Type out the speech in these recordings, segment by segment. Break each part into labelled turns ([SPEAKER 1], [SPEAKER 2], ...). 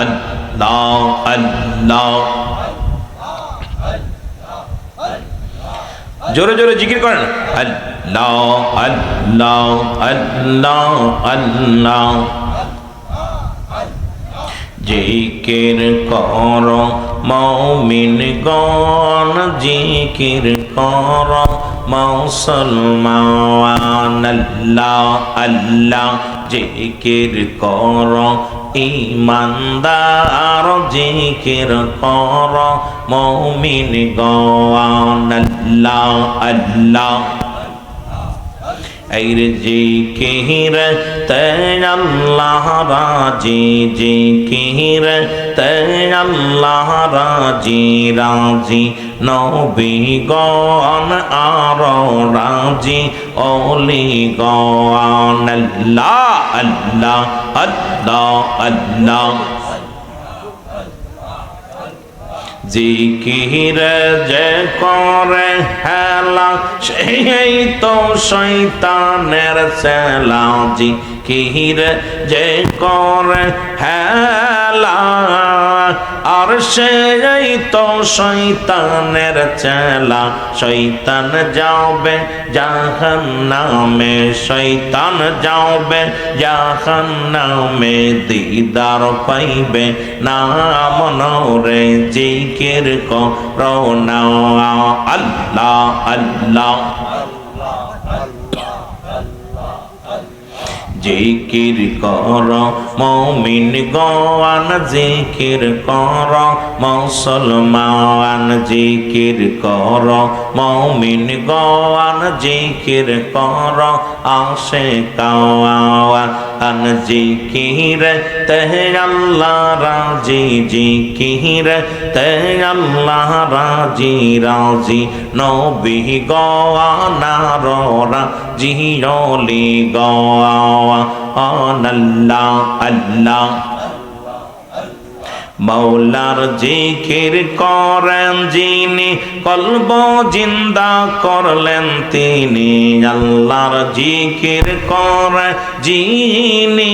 [SPEAKER 1] আল্লাহ আল্লাহ। জোরে জোরে জিকির করেন আল্লাহ আল্লাহ আল্লাহ আল্লাহ। জিকির কর মুমিনগণ, জিকির কর মুসলমান। আল্লাহ আল্লাহ জিকির কর ঈমানদার, জিকির কর মুমিনগণ। আল্লাহ আল্লাহ। এর জিকির তে আল্লাহ রাজি, জিকির তে আল্লাহ রাজি রাজি। নবীগণ আর রাজি, ওলিগণ। আল্লাহ আল্লাহ আল্লাহ আল্লাহ। জিকির যে করে হেলা, সেই তো শয়তানের চেলা। জিকির যে করে হেলা, আর সেই তো শয়তানের চেলা। শয়তান যাবে জাহান্নামে, শয়তান যাবে জাহান্নামে। দিদার পাইবে না মনরে, জিকির করো না। আল্লাহ আল্লাহ। জিকির কর মুমিনগণ, জিকির কর মুসলমান। জিকির কর মুমিনগণ, জিকির কর আশিকাওয়ান। জিকির তে আল্লাহ রাজি, জিকির তে আল্লাহ রাজি রাজি। নবীগণ আর রাজি, ওলিগণ। আল্লাহ আল্লাহ। মৌলার জিকির করেন যিনি, কলব জিন্দা করলেন তিনি। আল্লাহর জিকির করেন যিনি,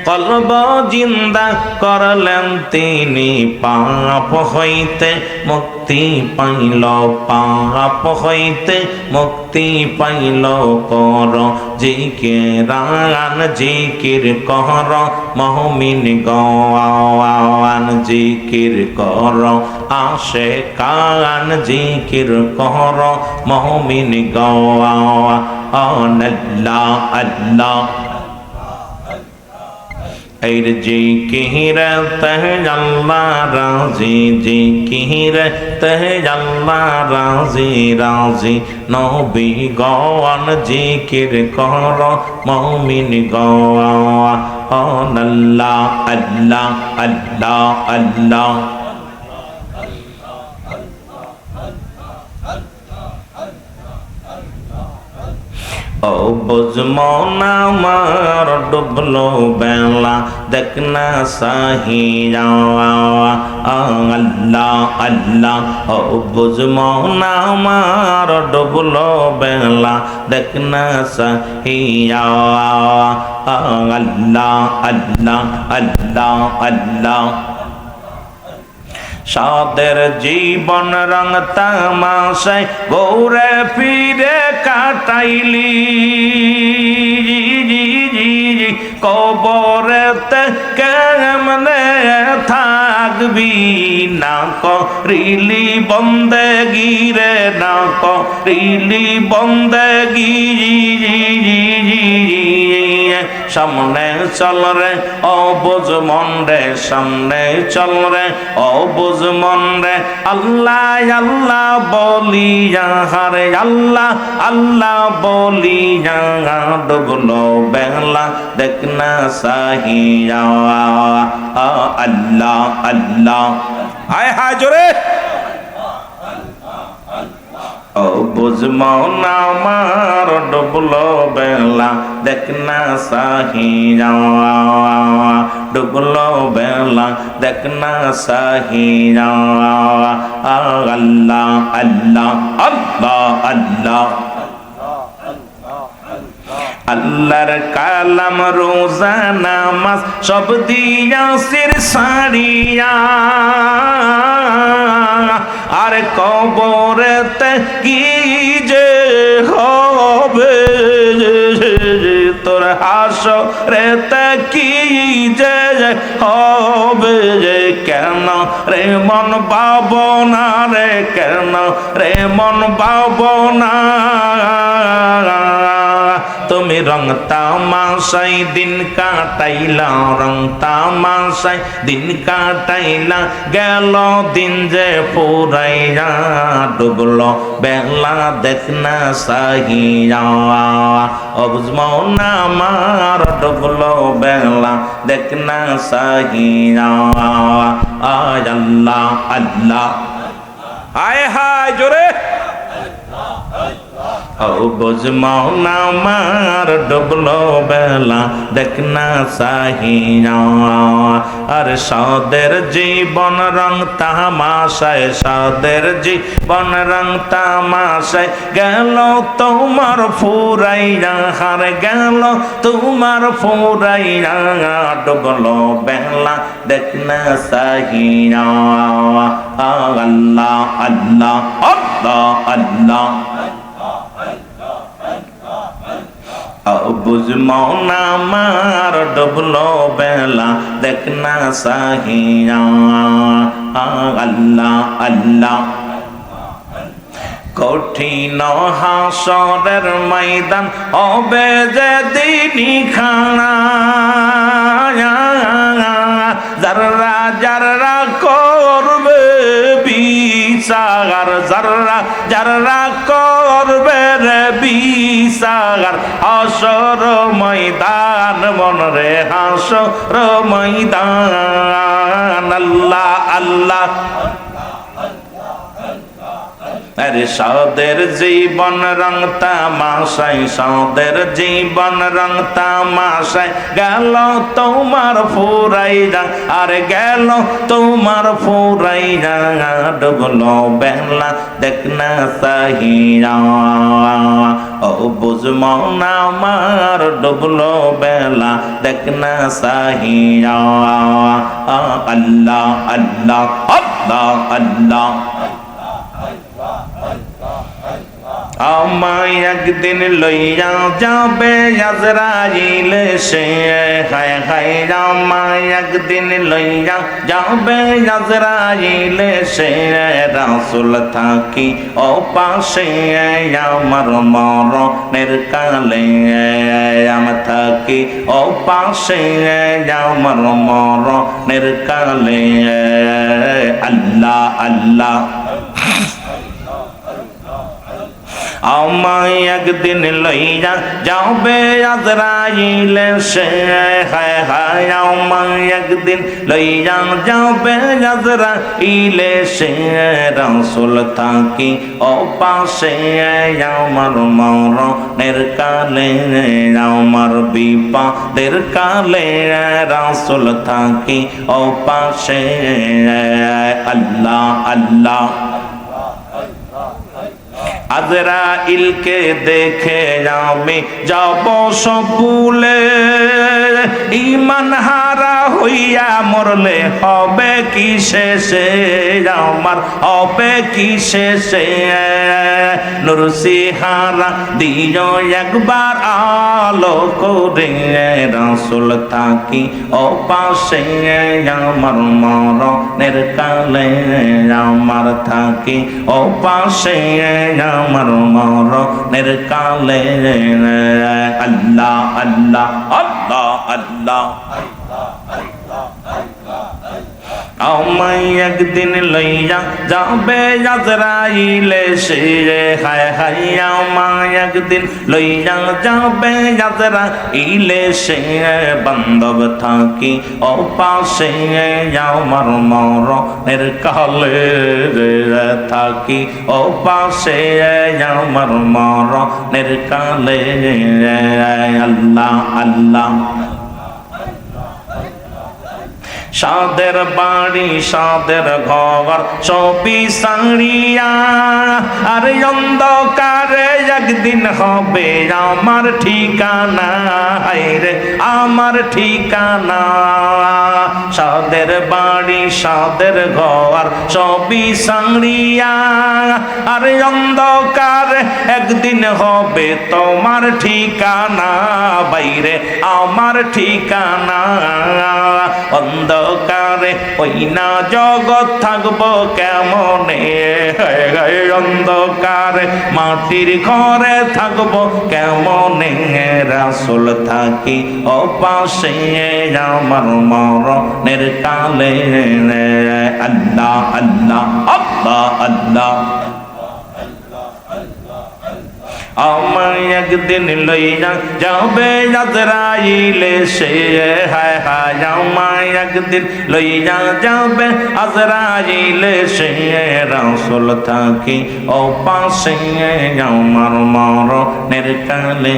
[SPEAKER 1] কলব জিন্দা করলেন তিনি। পাপ হইতে মুক্তি পাইল, পাপ হইতে মুক্তি পাইল। কর জিকিরান, জিকির কর মুমিনগণ। জিকির কর আশিকান, জিকির কর মুমিনগণ। আল্লাহ আল্লাহ। এর জিকির তে আল্লাহ রাজি, জিকির তে আল্লাহ রাজি রাজি। নবীগণ জিকির কর মুমিনগণ। আল্লাহ আল্লাহ আল্লাহ আল্লাহ। ও বুঝমন আমার ডুবলো বেলা, দেখনা সাহিয়া। আল্লাহ আল্লাহ। ও বুঝমন আমার ডুবলো বেলা, দেখনা সাহিয়া। আল্লাহ আল্লাহ আল্লাহ আল্লাহ। সাদের জীবন রং তামাশায় গৌরে ফিরে কাটাইলি। কবরেতে কেমনে থাকবি, না করিলি বন্দেগি রে, না করিলি বন্দেগি। সামনে চল রে অবুঝ মন রে, সামনে চল রে অবুঝ মন রে। আল্লাহ আল্লাহ বলি হারে, আল্লাহ আল্লাহ বলি ডুবলো বেলা, দেখনা সাহিয়া। আল্লাহ আল্লাহ। হায় হায় জোরে। ও বুঝমন আমার ডুবলো বেলা, দেখনা সাহিয়া। ডুবলো বেলা, দেখনা সাহিয়া। আল্লাহ আল্লাহ আল্লাহ আল্লাহ। আল্লাহর কালাম রোজা নামাজ সব দিয়া সির সারিয়া আর কবরেতে কি যে হবে তোর হাসরেতে কি যে হবে কেন রে মন ভাবনা রে কেন রে মন ভাবনা তুমি রং তামাশাই দিন কাটাইলা রং তামাশাই দিন কাটাইলা গেল দিন যে পুরাইয়া ডুবলো বেলা দেখনা সাহিয়া অবুজমনা মার ডুবলো বেলা দেখনা সাহিয়া আয় আল্লাহ আল্লাহ আয় হায় জোরে বুঝমনা মার ডুবলো বেলা দেখনা সাহিয়া আর সাদের জীবন রং তামাশায় সাদের জীবন রং তামাশায় গেল তোমার ফুরাইয়া হার গেল তোমার ফুরাইয়া ডুবলো বেলা দেখনা সাহিয়া আল্লাহ আল্লাহ আল্লাহ আল্লাহ বুঝমনা মার ডুবলো বেলা দেখনা সাহিয়া আল্লাহ আল্লাহ কঠিন হাসরের ময়দান হবে যে দিনই খানা যারা যারা করবে বিচার যারা যারা করবে রে বিচার হাসর ময়দান মনরে হাসর ময়দান আল্লাহ আল্লাহ আরে সাদের জীবন রং তামাশায় সাদের জীবন রং তামাশায় গেল তোমার ফুরাইয়া আর গেল তোমার ফুরাইয়া ডুবলো বেলা দেখনা সাহিয়া ও বুঝমনা মার ডুবলো বেলা দেখনা সাহিয়া আল্লাহ আল্লাহ আল্লাহ আল্লাহ আমায় একদিন লইয়া যাবে আজরাইল সে হায় হায় আমায় একদিন লইয়া যাবে আজরাইল সে রাসূল থাকি ও পাশে আমার মরণের কালে আমি থাকি ও পাশে আমার মরণের কালে আল্লাহ আল্লাহ আমায় একদিন লইয়া যাবে আজরাইল সে হায় হায় আমায় একদিন লইয়া যাবে আজরাইল সে রাসূল থাকি ও পাশে আমার মরণের কালে আমার বিপদের কালে রাসূল থাকি ও পাশে আল্লাহ আল্লাহ আজরাইলকে দেখে আমি যাব সব ভুলে ঈমান হারা হইয়া মরলে হবে কি শেষে আমার হবে কি শেষে নুরসি হারা দিও একবার আলো করে রাসূল থাকি ও পাশে আমার মরণের কালে আমার থাকি ও পাশে আমার মরণের কালে আল্লাহ আল্লাহ আল্লাহ আল্লাহ আমায় একদিন লইয়া যাবে আজরাইল সে হায় হায় আমায় একদিন লইয়া যাবে আজরাইল সে বান্ধব থাকি ও পাশে আমার মরণের কালে থাকি ও পাশে আমার মরণের কালে আল্লাহ আল্লাহ সাদের বাড়ি সাদের ঘর সবই সারিয়া, আর অন্ধকারে একদিন হবে আমার ঠিকানা, রে আমার ঠিকানা। সাদের বাড়ি সাদের ঘর সবই সারিয়া, আর অন্ধকারে একদিন হবে তোমার ঠিকানা, বাইরে আমার ঠিকানা। অন্ধকারে ওই না জগৎ থাকবো কেমনে, অন্ধকারে মাটির ঘরে থাকবো কেমনে, রাসূল থাকি ওপাশে আমার মরণের কালে। আল্লাহ আল্লাহ আল্লাহ আল্লাহ। আমায় একদিন লইয়া যাবে আজরাইলে সে, হায় হায় আমায় একদিন লইয়া যাবে আজরাইলে সে, রাসূল থাকি ওপাশে আমার মরণের কালে,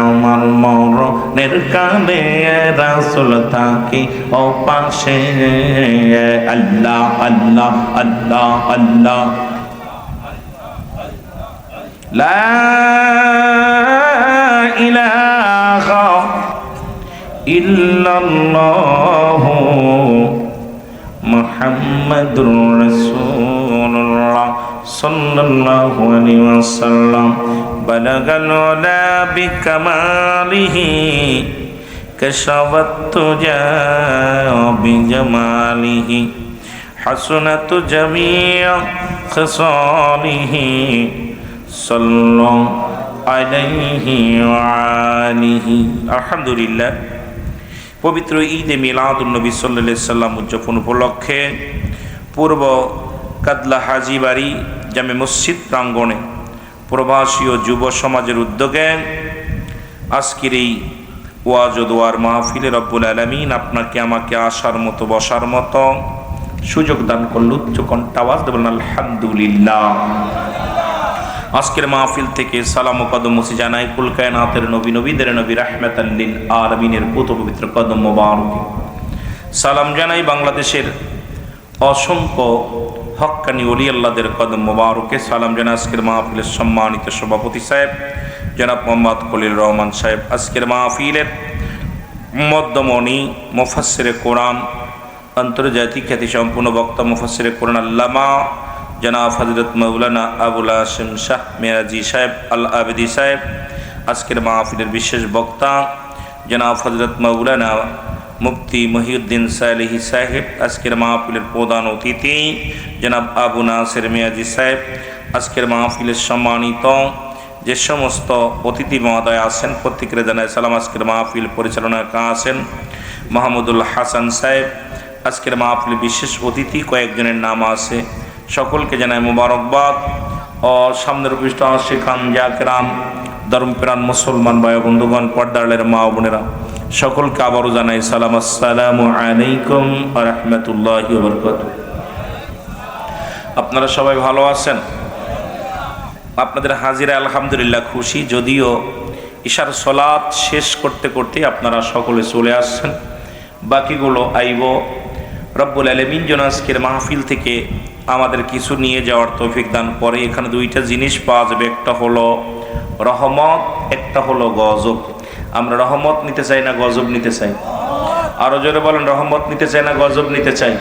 [SPEAKER 1] আমার মরণের কালে রাসূল থাকি ওপাশে। আল্লাহ আল্লাহ আল্লাহ আল্লাহ। লা ইলাহা ইল্লাল্লাহু মুহাম্মাদুর রাসূলুল্লাহ সাল্লাল্লাহু আলাইহি ওয়াসাল্লাম। বালাগাল উলা বিকামালিহি কাশাফাত তুজা বিজামালিহি হাসনাত জামিআ খিসালিহি সাল্লাল্লাহু আলাইহি ওয়া আলিহি। আলহামদুলিল্লাহ, পবিত্র ঈদে মিলাদুন নবী সাল্লাল্লাহু আলাইহি সাল্লাম উদযাপন উপলক্ষে পূর্ব কাদলা হাজীবাড়ি জামে মসজিদ প্রাঙ্গণে প্রবাসী ও যুব সমাজের উদ্যোগে আজকের এই ওয়াজ ও দোয়ার মাহফিলে রব্বুল আলামিন আপনাকে আমাকে আসার মতো বসার মতো সুযোগ দান করল। উচ্চ কণ্ঠে আওয়াজ দেবেন আলহামদুলিল্লাহ। আজকের মাহফিল থেকে সালাম ও কদম মুসি জানাই কুল কায়নাতের নবী, নবীদের নবী, রাহমাতাল লিল আলামিনের পুত পবিত্র কদম মোবারকে। সালাম জানাই বাংলাদেশের অসংখ্য হক্কানি ওলি আল্লাহদের কদম মোবারকে। সালাম জানাই আজকের মাহফিলের সম্মানিত সভাপতি সাহেব জনাব মোহাম্মদ খলিল রহমান সাহেব, আজকের মাহফিলের মধ্যমণি মুফাসসিরে কোরআন, আন্তর্জাতিক খ্যাতি সম্পূর্ণ বক্তা মুফাসসিরে কোরআন আল্লামা জনাব হযরত মাওলানা আবুল হাশেম শাহ মেরাজি সাহেব আল আবেদি সাহেব, আজকের মাহফিলের বিশেষ বক্তা জনাব হযরত মাওলানা মুফতি মহিউদ্দিন সালেহী সাহেব, আজকের মাহফিলের প্রধান অতিথি জনাব আবু নাসের মেয়াজি সাহেব, আজকের মাহফিলের সম্মানিত যে সমস্ত অতিথি মহোদয় আছেন প্রত্যেকের জানাই সালাম। আজকের মাহফিল পরিচালনা আছেন মাহমুদুল হাসান সাহেব, আজকের মাহফিলের বিশেষ অতিথি কয়েকজনের নাম আছে, সকলকে জানাই মুবারকবাদ। ও সামনের উপস্থিত আশিকান জাকিরান ধর্মপ্রাণ মুসলমান ভাই বন্ধুগণ, পর্দারের মা বোনেরা, সকলকে আবারও জানাই সালাম। আসসালামু আলাইকুম ওয়া রাহমাতুল্লাহি ওয়া বারাকাতুহু। আপনারা সবাই ভালো আছেন? আপনাদের হাজিরা আলহামদুলিল্লাহ খুশি, যদিও ইশার সলাত শেষ করতে করতে আপনারা সকলে চলে আসছেন, বাকিগুলো আইব। রব্বুল আলামিন যেন আজকের মাহফিল থেকে আমাদের কিছু নিয়ে যাওয়ার তৌফিক দান করে। এখানে দুইটা জিনিস পাওয়া যাবে, একটা হলো রহমত, একটা হলো গজব। আমরা রহমত নিতে চাই না গজব নিতে চাই? আরো জোরে বলেন, রহমত নিতে চাই না গজব নিতে চাই?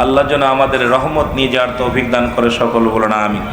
[SPEAKER 1] আল্লাহ যেন আমাদের রহমত নিয়ে যাওয়ার তৌফিক দান করে, সকল বলেন আমিন।